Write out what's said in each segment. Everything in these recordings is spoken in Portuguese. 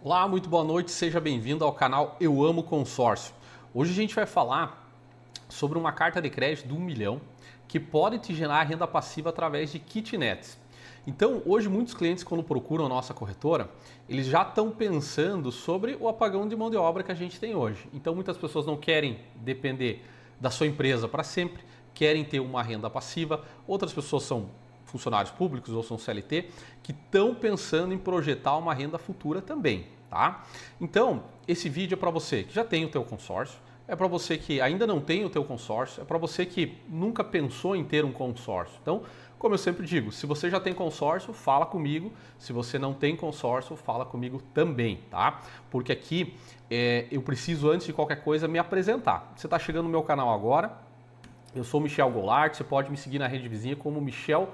Olá, muito boa noite, seja bem-vindo ao canal Eu Amo Consórcio. Hoje a gente vai falar sobre uma carta de crédito de 1 milhão que pode te gerar renda passiva através de kitnets. Então, hoje muitos clientes quando procuram a nossa corretora, eles já estão pensando sobre o apagão de mão de obra que a gente tem hoje. Então, muitas pessoas não querem depender da sua empresa para sempre, querem ter uma renda passiva, outras pessoas são funcionários públicos ou são CLT, que estão pensando em projetar uma renda futura também, tá? Então, esse vídeo é para você que já tem o teu consórcio, é para você que ainda não tem o teu consórcio, é para você que nunca pensou em ter um consórcio. Então, como eu sempre digo, se você já tem consórcio, fala comigo. Se você não tem consórcio, fala comigo também, tá? Porque aqui eu preciso, antes de qualquer coisa, me apresentar. Você está chegando no meu canal agora, eu sou Michel Goulart, você pode me seguir na rede vizinha como Michel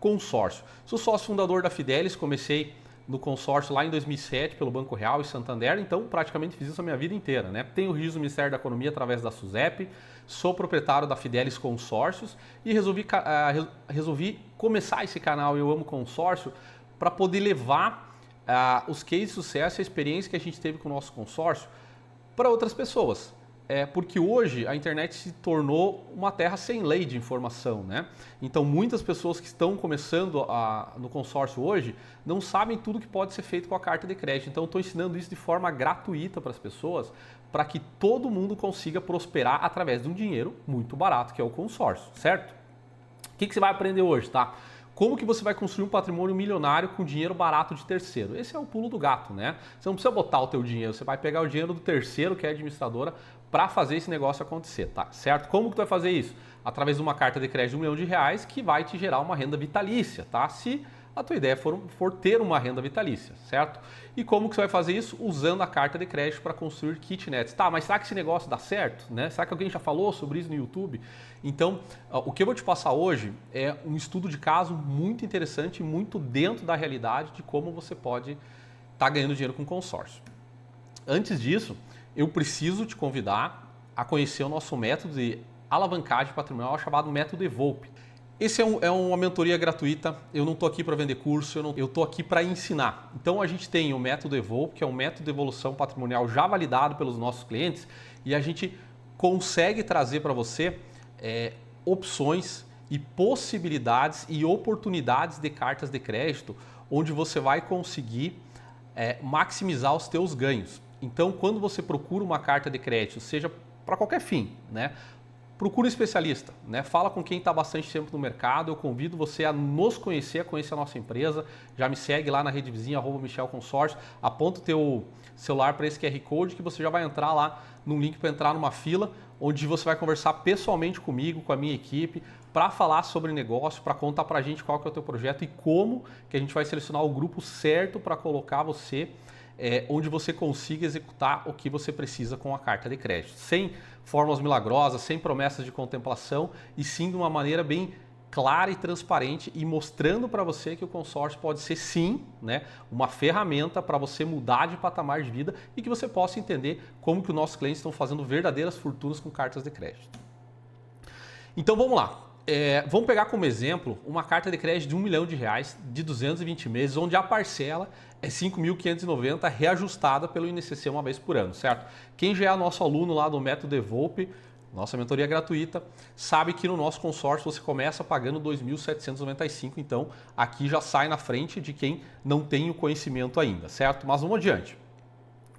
Consórcio. Sou sócio fundador da Fidelis, comecei no consórcio lá em 2007 pelo Banco Real e Santander, então praticamente fiz isso a minha vida inteira, né? Tenho registro do Ministério da Economia através da SUSEP, sou proprietário da Fidelis Consórcios e resolvi começar esse canal Eu Amo Consórcio para poder levar os cases de sucesso e a experiência que a gente teve com o nosso consórcio para outras pessoas. Porque hoje a internet se tornou uma terra sem lei de informação, né? Então muitas pessoas que estão começando no consórcio hoje não sabem tudo que pode ser feito com a carta de crédito. Então estou ensinando isso de forma gratuita para as pessoas, para que todo mundo consiga prosperar através de um dinheiro muito barato, que é o consórcio, certo? O que você vai aprender hoje, tá? Como que você vai construir um patrimônio milionário com dinheiro barato de terceiro? Esse é o pulo do gato, né? Você não precisa botar o teu dinheiro, você vai pegar o dinheiro do terceiro, que é a administradora, para fazer esse negócio acontecer, tá? Certo? Como que tu vai fazer isso? Através de uma carta de crédito de R$ 1 milhão que vai te gerar uma renda vitalícia, tá? Se a tua ideia for ter uma renda vitalícia, certo? E como que você vai fazer isso? Usando a carta de crédito para construir kitnets. Tá, mas será que esse negócio dá certo? Né? Será que alguém já falou sobre isso no YouTube? Então, o que eu vou te passar hoje é um estudo de caso muito interessante, muito dentro da realidade de como você pode estar ganhando dinheiro com consórcio. Antes disso, eu preciso te convidar a conhecer o nosso método de alavancagem patrimonial chamado método Evolpe. Esse é uma mentoria gratuita, eu não estou aqui para vender curso, eu estou aqui para ensinar. Então a gente tem o método Evolve, que é um método de evolução patrimonial já validado pelos nossos clientes e a gente consegue trazer para você opções e possibilidades e oportunidades de cartas de crédito onde você vai conseguir maximizar os teus ganhos. Então quando você procura uma carta de crédito, seja para qualquer fim, né? Procure um especialista, né? Fala com quem está bastante tempo no mercado. Eu convido você a nos conhecer, a conhecer a nossa empresa. Já me segue lá na rede vizinha, @MichelConsórcio. Aponta o teu celular para esse QR Code que você já vai entrar lá num link para entrar numa fila, onde você vai conversar pessoalmente comigo, com a minha equipe, para falar sobre negócio, para contar para a gente qual que é o teu projeto e como que a gente vai selecionar o grupo certo para colocar você onde você consiga executar o que você precisa com a carta de crédito. Sem fórmulas milagrosas, sem promessas de contemplação e sim de uma maneira bem clara e transparente e mostrando para você que o consórcio pode ser sim, né, uma ferramenta para você mudar de patamar de vida e que você possa entender como que os nossos clientes estão fazendo verdadeiras fortunas com cartas de crédito. Então vamos lá. Vamos pegar como exemplo uma carta de crédito de R$ 1 milhão de 220 meses, onde a parcela é 5.590 reajustada pelo INCC uma vez por ano, certo? Quem já é nosso aluno lá do método Evolpe, nossa mentoria gratuita, sabe que no nosso consórcio você começa pagando 2.795, então aqui já sai na frente de quem não tem o conhecimento ainda, certo? Mas vamos adiante.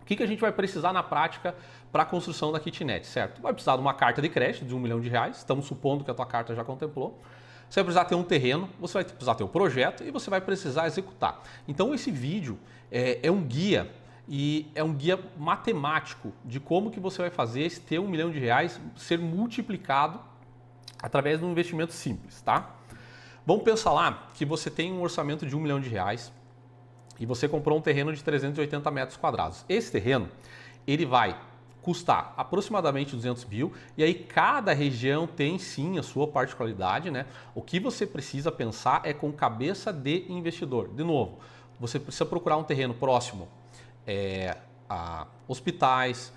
O que a gente vai precisar na prática para a construção da kitnet, certo? Vai precisar de uma carta de crédito de R$ 1 milhão, estamos supondo que a tua carta já contemplou. Você vai precisar ter um terreno, você vai precisar ter um projeto e você vai precisar executar. Então esse vídeo é um guia e é um guia matemático de como que você vai fazer esse ter R$ 1 milhão ser multiplicado através de um investimento simples, tá? Vamos pensar lá que você tem um orçamento de R$ 1 milhão e você comprou um terreno de 380 metros quadrados. Esse terreno, ele vai custar aproximadamente 200 mil e aí cada região tem sim a sua particularidade, né? O que você precisa pensar é com cabeça de investidor. De novo, você precisa procurar um terreno próximo a hospitais,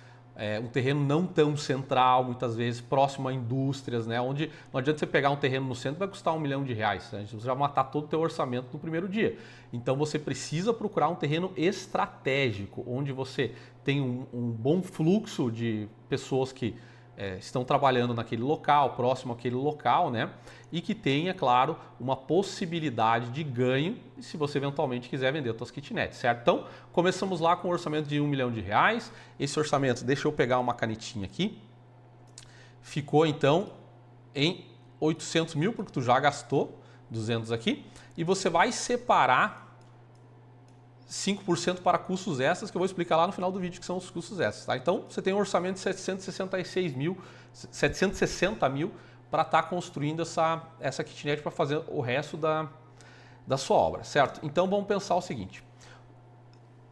um terreno não tão central, muitas vezes, próximo a indústrias, né? Onde não adianta você pegar um terreno no centro, vai custar R$1 milhão, né? Você vai matar todo o teu orçamento no primeiro dia. Então você precisa procurar um terreno estratégico, onde você tem um bom fluxo de pessoas que estão trabalhando naquele local, próximo àquele local, né? E que tenha, claro, uma possibilidade de ganho se você eventualmente quiser vender as suas kitnets, certo? Então, começamos lá com um orçamento de R$1 milhão. Esse orçamento, deixa eu pegar uma canetinha aqui, ficou então em 800 mil, porque tu já gastou 200 aqui, e você vai separar 5% para custos extras, que eu vou explicar lá no final do vídeo que são os custos extras, tá? Então, você tem um orçamento de 760 mil para estar construindo essa kitnet para fazer o resto da sua obra, certo? Então, vamos pensar o seguinte.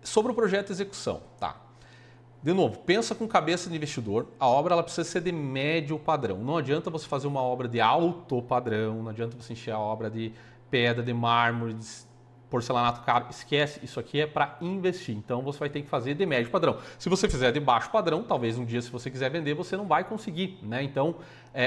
Sobre o projeto de execução, tá? De novo, pensa com cabeça de investidor. A obra ela precisa ser de médio padrão. Não adianta você fazer uma obra de alto padrão, não adianta você encher a obra de pedra, de mármore, de porcelanato caro. Esquece, isso aqui é para investir. Então você vai ter que fazer de médio padrão. Se você fizer de baixo padrão, talvez um dia, se você quiser vender, você não vai conseguir, né? Então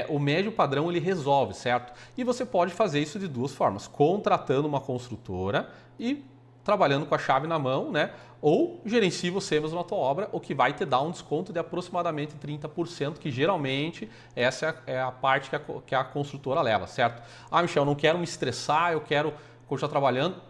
o médio padrão ele resolve, certo? E você pode fazer isso de duas formas: contratando uma construtora e trabalhando com a chave na mão, né? Ou gerencie você mesmo a tua obra, o que vai te dar um desconto de aproximadamente 30%, que geralmente essa é a parte que a construtora leva, certo? Ah, Michel, não quero me estressar, eu quero continuar trabalhando.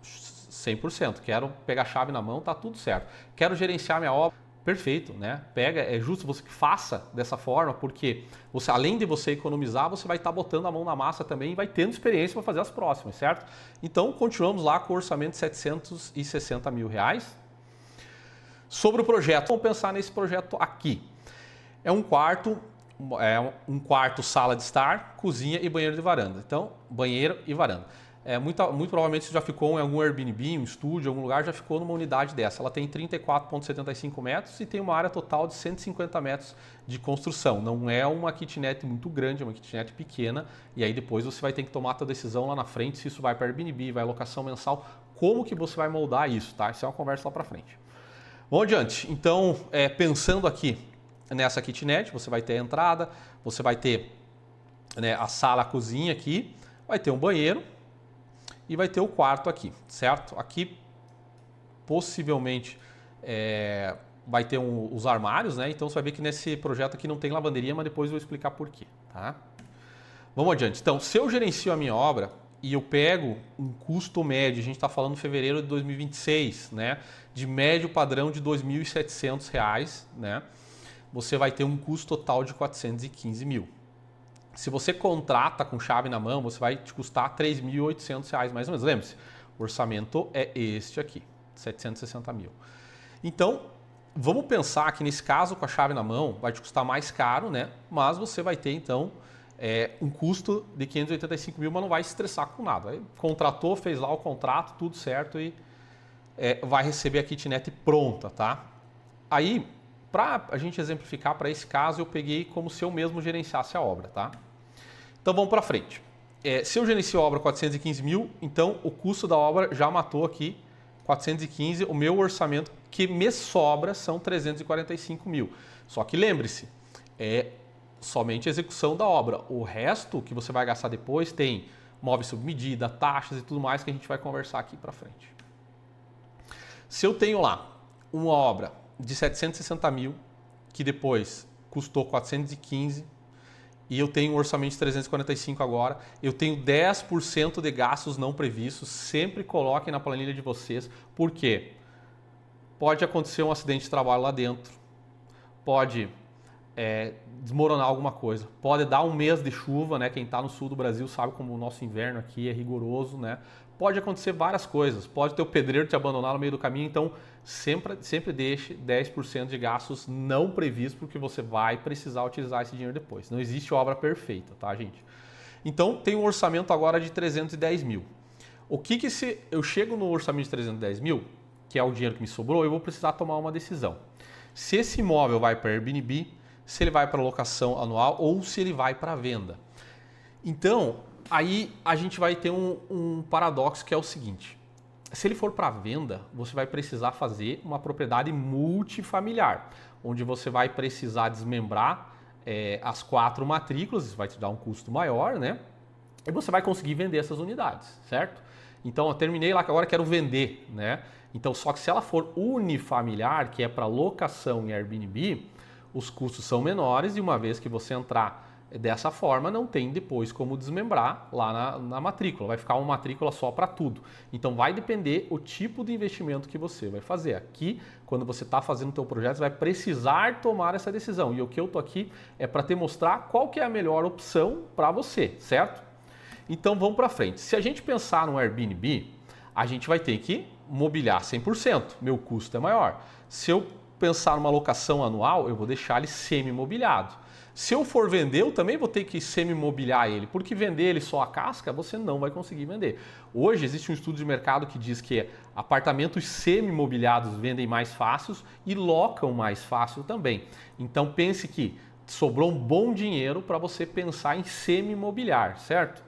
100%. Quero pegar a chave na mão, tá tudo certo. Quero gerenciar minha obra. Perfeito, né? É justo você que faça dessa forma, porque você, além de você economizar, você vai estar botando a mão na massa também e vai tendo experiência para fazer as próximas, certo? Então, continuamos lá com o orçamento de 760 mil reais. Sobre o projeto, vamos pensar nesse projeto aqui. É um quarto, sala de estar, cozinha e banheiro de varanda. Então, banheiro e varanda. Muito provavelmente você já ficou em algum Airbnb, um estúdio, algum lugar, já ficou numa unidade dessa. Ela tem 34,75 metros e tem uma área total de 150 metros de construção. Não é uma kitnet muito grande, é uma kitnet pequena. E aí depois você vai ter que tomar a sua decisão lá na frente, se isso vai para Airbnb, vai locação mensal, como que você vai moldar isso, tá? Isso é uma conversa lá para frente. Vamos adiante. Então, pensando aqui nessa kitnet, você vai ter a entrada, você vai ter, né, a sala, a cozinha aqui, vai ter um banheiro, e vai ter o quarto aqui, certo? Aqui possivelmente vai ter os armários, né? Então você vai ver que nesse projeto aqui não tem lavanderia, mas depois eu vou explicar por quê, tá? Vamos adiante. Então, se eu gerencio a minha obra e eu pego um custo médio, a gente está falando em fevereiro de 2026, né? De médio padrão de R$ 2.700, né? Você vai ter um custo total de 415 mil. Se você contrata com chave na mão, você vai te custar R$ 3.800 mais ou menos. Lembre-se, o orçamento é este aqui, 760 mil. Então, vamos pensar que nesse caso com a chave na mão vai te custar mais caro, né? Mas você vai ter então um custo de 585 mil, mas não vai se estressar com nada. Aí, contratou, fez lá o contrato, tudo certo e vai receber a kitnet pronta, tá? Aí, para a gente exemplificar para esse caso, eu peguei como se eu mesmo gerenciasse a obra, tá? Então vamos para frente. Se eu gerencio a obra 415 mil, então o custo da obra já matou aqui 415, o meu orçamento que me sobra são 345 mil. Só que lembre-se, é somente a execução da obra. O resto que você vai gastar depois tem móveis sob medida, taxas e tudo mais que a gente vai conversar aqui para frente. Se eu tenho lá uma obra de 760 mil, que depois custou 415 e eu tenho um orçamento de 345 agora, eu tenho 10% de gastos não previstos, sempre coloquem na planilha de vocês, porque pode acontecer um acidente de trabalho lá dentro, pode desmoronar alguma coisa, pode dar um mês de chuva, né? Quem está no sul do Brasil sabe como o nosso inverno aqui é rigoroso, né? Pode acontecer várias coisas, pode ter o pedreiro te abandonar no meio do caminho, então sempre deixe 10% de gastos não previstos, porque você vai precisar utilizar esse dinheiro depois. Não existe obra perfeita, tá, gente? Então, tem um orçamento agora de 310 mil. O que se eu chego no orçamento de 310 mil, que é o dinheiro que me sobrou, eu vou precisar tomar uma decisão. Se esse imóvel vai para Airbnb, se ele vai para locação anual ou se ele vai para venda. Então, aí a gente vai ter um paradoxo que é o seguinte. Se ele for para venda, você vai precisar fazer uma propriedade multifamiliar, onde você vai precisar desmembrar as 4 matrículas, isso vai te dar um custo maior, né? E você vai conseguir vender essas unidades, certo? Então, eu terminei lá, que agora quero vender, né? Então, só que se ela for unifamiliar, que é para locação em Airbnb, os custos são menores e uma vez que você entrar dessa forma, não tem depois como desmembrar lá na matrícula. Vai ficar uma matrícula só para tudo. Então, vai depender o tipo de investimento que você vai fazer. Aqui, quando você está fazendo o teu projeto, você vai precisar tomar essa decisão. E o que eu tô aqui é para te mostrar qual que é a melhor opção para você, certo? Então, vamos para frente. Se a gente pensar no Airbnb, a gente vai ter que mobiliar 100%. Meu custo é maior. Se eu pensar numa locação anual, eu vou deixar ele semi-mobiliado. Se eu for vender, eu também vou ter que semi-mobiliar ele, porque vender ele só a casca, você não vai conseguir vender. Hoje existe um estudo de mercado que diz que apartamentos semi-mobiliados vendem mais fáceis e locam mais fácil também. Então pense que sobrou um bom dinheiro para você pensar em semi-mobiliar, certo?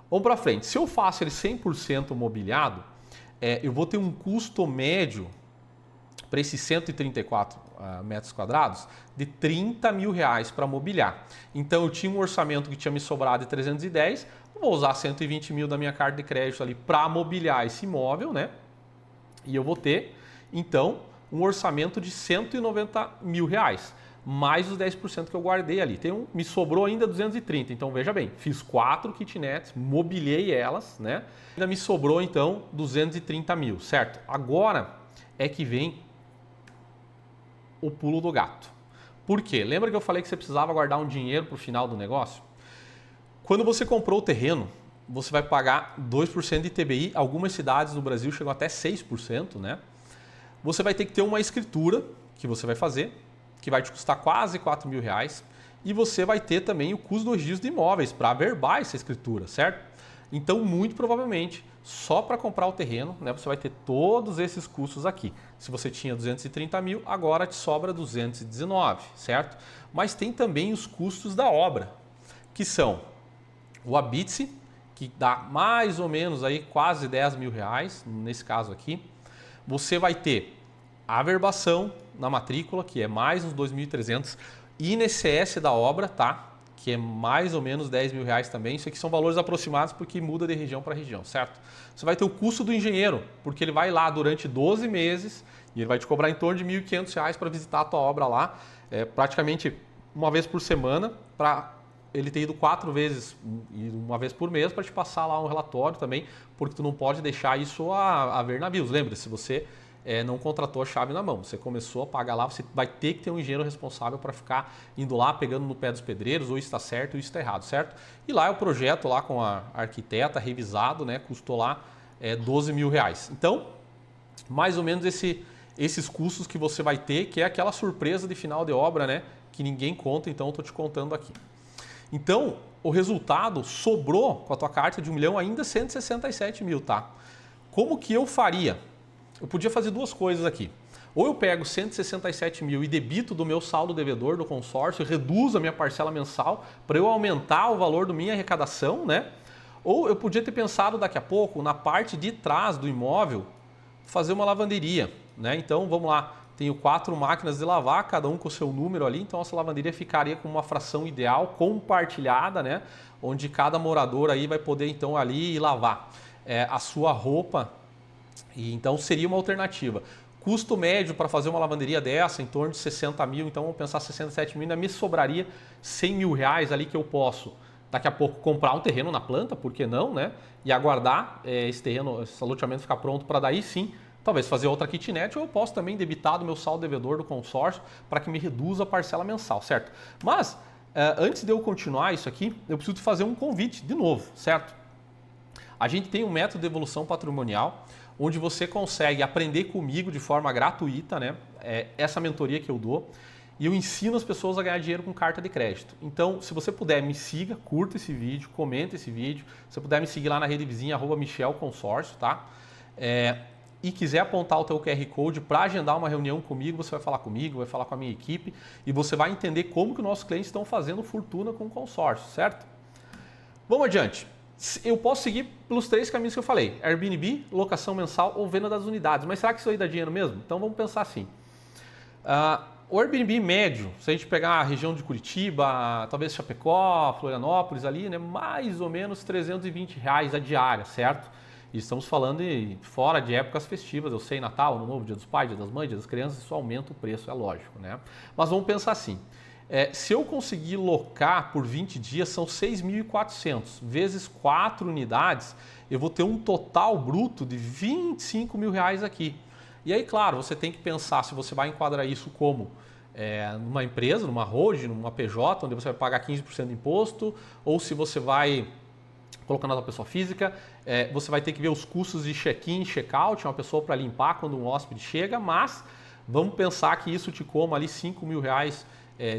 Vamos para frente. Se eu faço ele 100% mobiliado, eu vou ter um custo médio para esses 134 metros quadrados de R$30 mil para mobiliar. Então eu tinha um orçamento que tinha me sobrado de 310, vou usar 120 mil da minha carta de crédito ali para mobiliar esse imóvel, né? E eu vou ter, então, um orçamento de 190 mil reais, mais os 10% que eu guardei ali. Me sobrou ainda 230, então veja bem, fiz 4 kitnets, mobiliei elas, né? Ainda me sobrou então 230 mil, certo? Agora é que vem o pulo do gato. Por quê? Lembra que eu falei que você precisava guardar um dinheiro para o final do negócio? Quando você comprou o terreno, você vai pagar 2% de ITBI, algumas cidades do Brasil chegam até 6%, né? Você vai ter que ter uma escritura que você vai fazer, que vai te custar quase R$4 mil, e você vai ter também o custo do registro de imóveis para averbar essa escritura, certo? Então, muito provavelmente, só para comprar o terreno, né, você vai ter todos esses custos aqui. Se você tinha 230 mil, agora te sobra 219, certo? Mas tem também os custos da obra, que são o habite, que dá mais ou menos aí quase 10 mil reais, nesse caso aqui. Você vai ter a averbação na matrícula, que é mais uns 2.300, INSS da obra, tá? Que é mais ou menos 10 mil reais também. Isso aqui são valores aproximados porque muda de região para região, certo? Você vai ter o custo do engenheiro, porque ele vai lá durante 12 meses e ele vai te cobrar em torno de R$ 1.500 para visitar a tua obra lá, praticamente uma vez por semana, para ele ter ido 4 vezes e uma vez por mês para te passar lá um relatório também, porque tu não pode deixar isso a ver navios. Lembra, se você não contratou a chave na mão, você começou a pagar lá, você vai ter que ter um engenheiro responsável para ficar indo lá, pegando no pé dos pedreiros, ou isso está certo ou isso está errado, certo? E lá é o projeto lá com a arquiteta revisado, né, custou lá 12 mil reais. Então, mais ou menos esses custos que você vai ter, que é aquela surpresa de final de obra, né, que ninguém conta, então eu estou te contando aqui. Então, o resultado sobrou com a tua carta de 1 milhão ainda 167 mil, tá? Como que eu faria? Eu podia fazer 2 coisas aqui. Ou eu pego 167 mil e debito do meu saldo devedor do consórcio, reduzo a minha parcela mensal para eu aumentar o valor da minha arrecadação, né? Ou eu podia ter pensado daqui a pouco, na parte de trás do imóvel, fazer uma lavanderia, né? Então, vamos lá. Tenho 4 máquinas de lavar, cada um com o seu número ali, então essa lavanderia ficaria com uma fração ideal compartilhada, né? Onde cada morador aí vai poder então ali lavar a sua roupa. E então seria uma alternativa. Custo médio para fazer uma lavanderia dessa, em torno de 60 mil, então vamos pensar 67 mil, ainda me sobraria 100 mil reais ali que eu posso daqui a pouco comprar um terreno na planta, por que não, né? E aguardar esse terreno, esse loteamento ficar pronto para daí sim, talvez fazer outra kitnet, ou eu posso também debitar do meu saldo devedor do consórcio para que me reduza a parcela mensal, certo? Mas, antes de eu continuar isso aqui, eu preciso fazer um convite de novo, certo? A gente tem um método de evolução patrimonial, onde você consegue aprender comigo de forma gratuita, né? Essa mentoria que eu dou, e eu ensino as pessoas a ganhar dinheiro com carta de crédito. Então, se você puder, me siga, curta esse vídeo, comenta esse vídeo. Se você puder me seguir lá na rede vizinha, @michelconsórcio, tá? E quiser apontar o teu QR Code para agendar uma reunião comigo, você vai falar comigo, vai falar com a minha equipe e você vai entender como que os nossos clientes estão fazendo fortuna com o consórcio, certo? Vamos adiante. Eu posso seguir pelos 3 caminhos que eu falei: Airbnb, locação mensal ou venda das unidades. Mas será que isso aí dá dinheiro mesmo? Então vamos pensar assim. O Airbnb médio, se a gente pegar a região de Curitiba, talvez Chapecó, Florianópolis ali, né, mais ou menos R$ 320 a diária, certo? E estamos falando fora de épocas festivas, eu sei, Natal, Ano Novo, Dia dos Pais, Dia das Mães, Dia das Crianças, isso aumenta o preço, é lógico, né? Mas vamos pensar assim, se eu conseguir locar por 20 dias, são 6.400, vezes 4 unidades, eu vou ter um total bruto de R$ 25.000 aqui. E aí, claro, você tem que pensar se você vai enquadrar isso como numa empresa, numa holding, numa PJ, onde você vai pagar 15% de imposto, ou se você vai colocar na pessoa física, você vai ter que ver os custos de check-in, check-out, uma pessoa para limpar quando um hóspede chega, mas vamos pensar que isso te coma ali R$ 5.000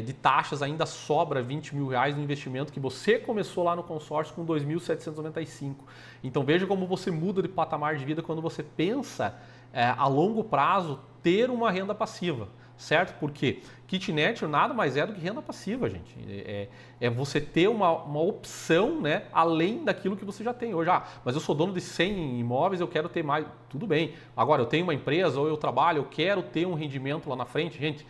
de taxas, ainda sobra R$ 20.000 no investimento que você começou lá no consórcio com 2.795. Então veja como você muda de patamar de vida quando você pensa a longo prazo ter uma renda passiva, certo? Porque kitnet nada mais é do que renda passiva, gente. É você ter uma opção, né, além daquilo que você já tem hoje. Mas eu sou dono de 100 imóveis, eu quero ter mais. Tudo bem. Agora, eu tenho uma empresa ou eu trabalho, eu quero ter um rendimento lá na frente. Gente,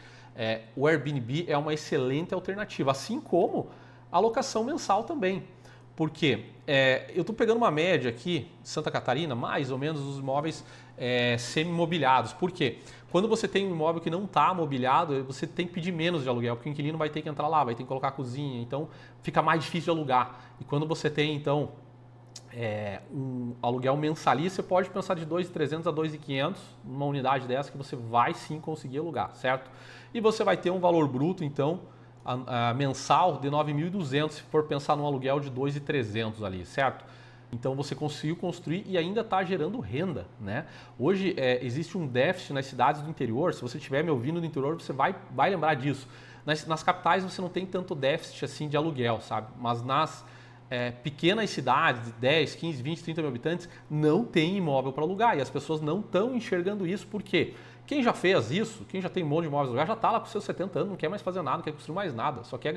o Airbnb é uma excelente alternativa, assim como a locação mensal também. Porque eu estou pegando uma média aqui, Santa Catarina, mais ou menos os imóveis semi-mobiliados. Por quê? Quando você tem um imóvel que não está mobiliado, você tem que pedir menos de aluguel, porque o inquilino vai ter que entrar lá, vai ter que colocar a cozinha, então fica mais difícil de alugar. E quando você tem, então, um aluguel mensalista, você pode pensar de 2.300 a 2.500 numa unidade dessa que você vai sim conseguir alugar, certo? E você vai ter um valor bruto, então, mensal de 9.200, se for pensar num aluguel de 2.300 ali, certo? Então você conseguiu construir e ainda está gerando renda, né? Hoje existe um déficit nas cidades do interior. Se você estiver me ouvindo no interior, você vai lembrar disso. Nas capitais você não tem tanto déficit assim de aluguel, sabe? Mas nas pequenas cidades de 10, 15, 20, 30 mil habitantes não tem imóvel para alugar e as pessoas não estão enxergando isso. Por quê? Quem já fez isso, quem já tem um monte de imóveis no lugar, já está lá com seus 70 anos, não quer mais fazer nada, não quer construir mais nada, só quer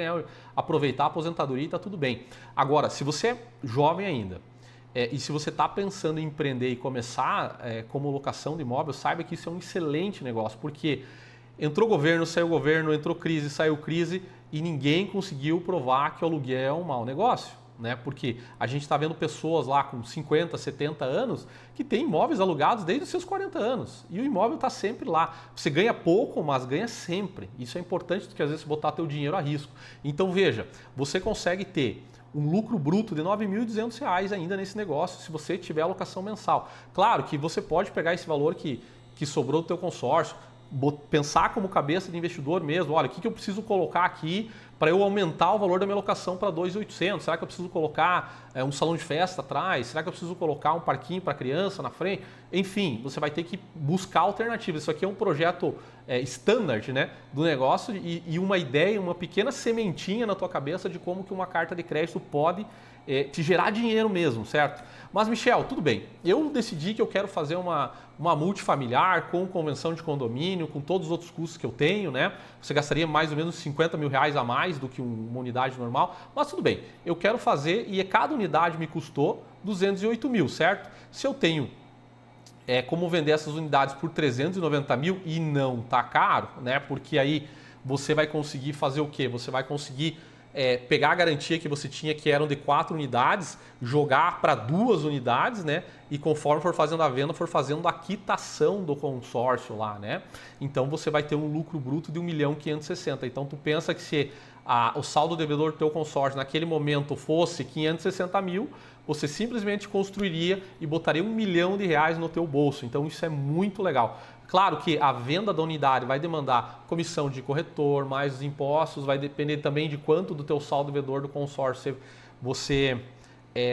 aproveitar a aposentadoria e está tudo bem. Agora, se você é jovem ainda, e se você está pensando em empreender e começar como locação de imóvel, saiba que isso é um excelente negócio, porque entrou governo, entrou crise, saiu crise e ninguém conseguiu provar que o aluguel é um mau negócio. Né? Porque a gente está vendo pessoas lá com 50, 70 anos que têm imóveis alugados desde os seus 40 anos e o imóvel está sempre lá. Você ganha pouco, mas ganha sempre. Isso é importante porque às vezes botar teu dinheiro a risco. Então veja, você consegue ter um lucro bruto de R$ 9.200 ainda nesse negócio se você tiver alocação mensal. Claro que você pode pegar esse valor que sobrou do teu consórcio, pensar como cabeça de investidor mesmo, olha, o que eu preciso colocar aqui para eu aumentar o valor da minha locação para 2.800? Será que eu preciso colocar um salão de festa atrás? Será que eu preciso colocar um parquinho para criança na frente? Enfim, você vai ter que buscar alternativas. Isso aqui é um projeto standard, né, do negócio e uma ideia, uma pequena sementinha na tua cabeça de como que uma carta de crédito pode te gerar dinheiro mesmo, certo? Mas, Michel, tudo bem. Eu decidi que eu quero fazer uma multifamiliar com convenção de condomínio, com todos os outros custos que eu tenho, né? Você gastaria mais ou menos R$ 50.000 a mais do que uma unidade normal, mas tudo bem. Eu quero fazer e cada unidade me custou 208 mil, certo? Se eu tenho como vender essas unidades por 390 mil e não tá caro, né? Porque aí você vai conseguir fazer o quê? Você vai conseguir pegar a garantia que você tinha, que eram de 4 unidades, jogar para 2 unidades, né? E conforme for fazendo a venda, for fazendo a quitação do consórcio lá, né? Então você vai ter um lucro bruto de 1.560.000. Então tu pensa que se o saldo devedor do teu consórcio naquele momento fosse 560 mil, você simplesmente construiria e botaria R$ 1 milhão no teu bolso. Então isso é muito legal. Claro que a venda da unidade vai demandar comissão de corretor, mais os impostos, vai depender também de quanto do teu saldo devedor do consórcio você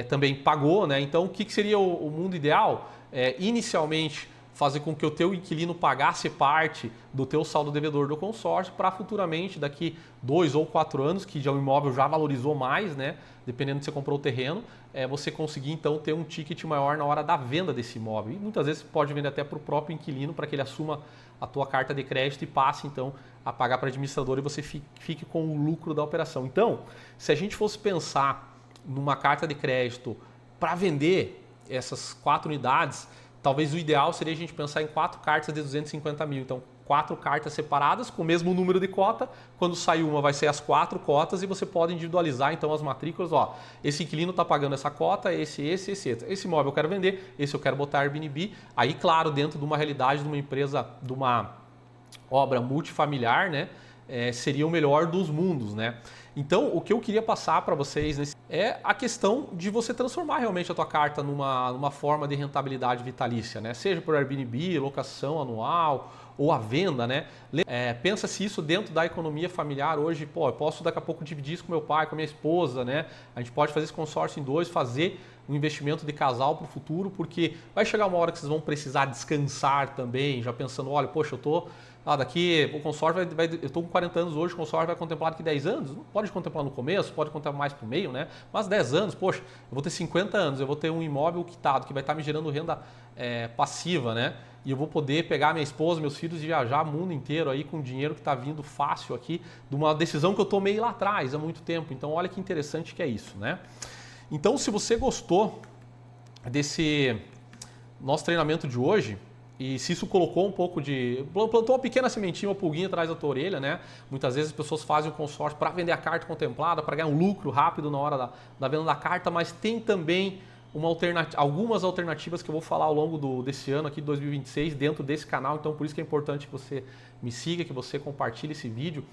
também pagou, né? Então, o que seria o mundo ideal? Inicialmente, fazer com que o teu inquilino pagasse parte do teu saldo devedor do consórcio para futuramente, daqui 2 ou 4 anos, que já o imóvel já valorizou mais, né? Dependendo de você comprou o terreno, você conseguir então ter um ticket maior na hora da venda desse imóvel. E muitas vezes você pode vender até para o próprio inquilino para que ele assuma a tua carta de crédito e passe então a pagar para a administradora e você fique com o lucro da operação. Então, se a gente fosse pensar numa carta de crédito para vender essas 4 unidades, talvez o ideal seria a gente pensar em 4 cartas de 250 mil. Então, 4 cartas separadas com o mesmo número de cota. Quando sair uma, vai ser as 4 cotas e você pode individualizar então as matrículas. Ó, esse inquilino está pagando essa cota, esse imóvel eu quero vender, esse eu quero botar Airbnb. Aí, claro, dentro de uma realidade de uma empresa, de uma obra multifamiliar, né? Seria o melhor dos mundos, né? Então, o que eu queria passar para vocês é a questão de você transformar realmente a tua carta numa forma de rentabilidade vitalícia, né? Seja por Airbnb, locação anual ou a venda, né? Pensa se isso dentro da economia familiar hoje, pô, eu posso daqui a pouco dividir isso com meu pai, com a minha esposa, né? A gente pode fazer esse consórcio em 2, fazer um investimento de casal para o futuro, porque vai chegar uma hora que vocês vão precisar descansar também, já pensando, olha, poxa, eu tô daqui o consórcio eu estou com 40 anos hoje, o consórcio vai contemplar daqui 10 anos? Não pode contemplar no começo, pode contemplar mais para o meio, né? Mas 10 anos, poxa, eu vou ter 50 anos, eu vou ter um imóvel quitado que vai estar me gerando renda passiva, né? E eu vou poder pegar minha esposa, meus filhos e viajar o mundo inteiro aí com dinheiro que está vindo fácil aqui, de uma decisão que eu tomei lá atrás, há muito tempo. Então, olha que interessante que é isso, né? Então, se você gostou desse nosso treinamento de hoje, e se isso colocou um pouco plantou uma pequena sementinha, uma pulguinha atrás da tua orelha, né? Muitas vezes as pessoas fazem o consórcio para vender a carta contemplada, para ganhar um lucro rápido na hora da venda da carta, mas tem também algumas alternativas que eu vou falar ao longo desse ano aqui, de 2026, dentro desse canal. Então, por isso que é importante que você me siga, que você compartilhe esse vídeo.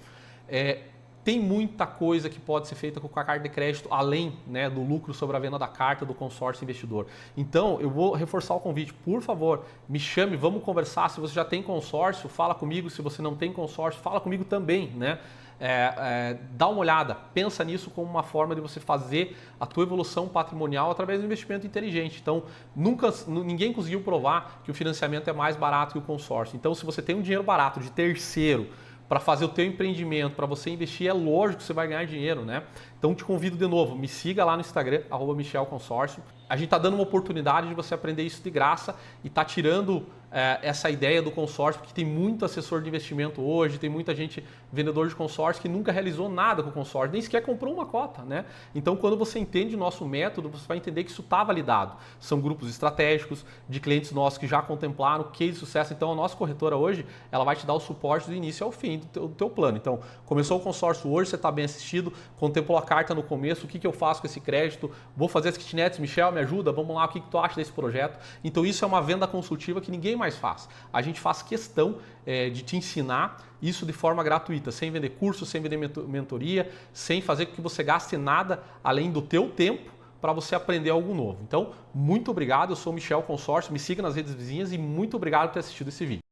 Tem muita coisa que pode ser feita com a carta de crédito, além, né, do lucro sobre a venda da carta do consórcio investidor. Então, eu vou reforçar o convite. Por favor, me chame, vamos conversar. Se você já tem consórcio, fala comigo. Se você não tem consórcio, fala comigo também, né? Dá uma olhada, pensa nisso como uma forma de você fazer a tua evolução patrimonial através do investimento inteligente. Então, ninguém conseguiu provar que o financiamento é mais barato que o consórcio. Então, se você tem um dinheiro barato de terceiro para fazer o teu empreendimento, para você investir, é lógico que você vai ganhar dinheiro, né? Então te convido de novo, me siga lá no Instagram, @michelconsórcio. A gente está dando uma oportunidade de você aprender isso de graça e tá tirando essa ideia do consórcio, porque tem muito assessor de investimento hoje, tem muita gente, vendedor de consórcio, que nunca realizou nada com o consórcio, nem sequer comprou uma cota, né? Então, quando você entende o nosso método, você vai entender que isso está validado. São grupos estratégicos de clientes nossos que já contemplaram case de sucesso. Então, a nossa corretora hoje, ela vai te dar o suporte do início ao fim do teu plano. Então, começou o consórcio hoje, você está bem assistido, contemplou a carta no começo, o que eu faço com esse crédito? Vou fazer as kitnets, Michel, me ajuda? Vamos lá, o que tu acha desse projeto? Então, isso é uma venda consultiva que ninguém mais faz. A gente faz questão de te ensinar isso de forma gratuita, sem vender curso, sem vender mentoria, sem fazer com que você gaste nada além do teu tempo para você aprender algo novo. Então, muito obrigado, eu sou o Michel Consórcio, me siga nas redes vizinhas e muito obrigado por ter assistido esse vídeo.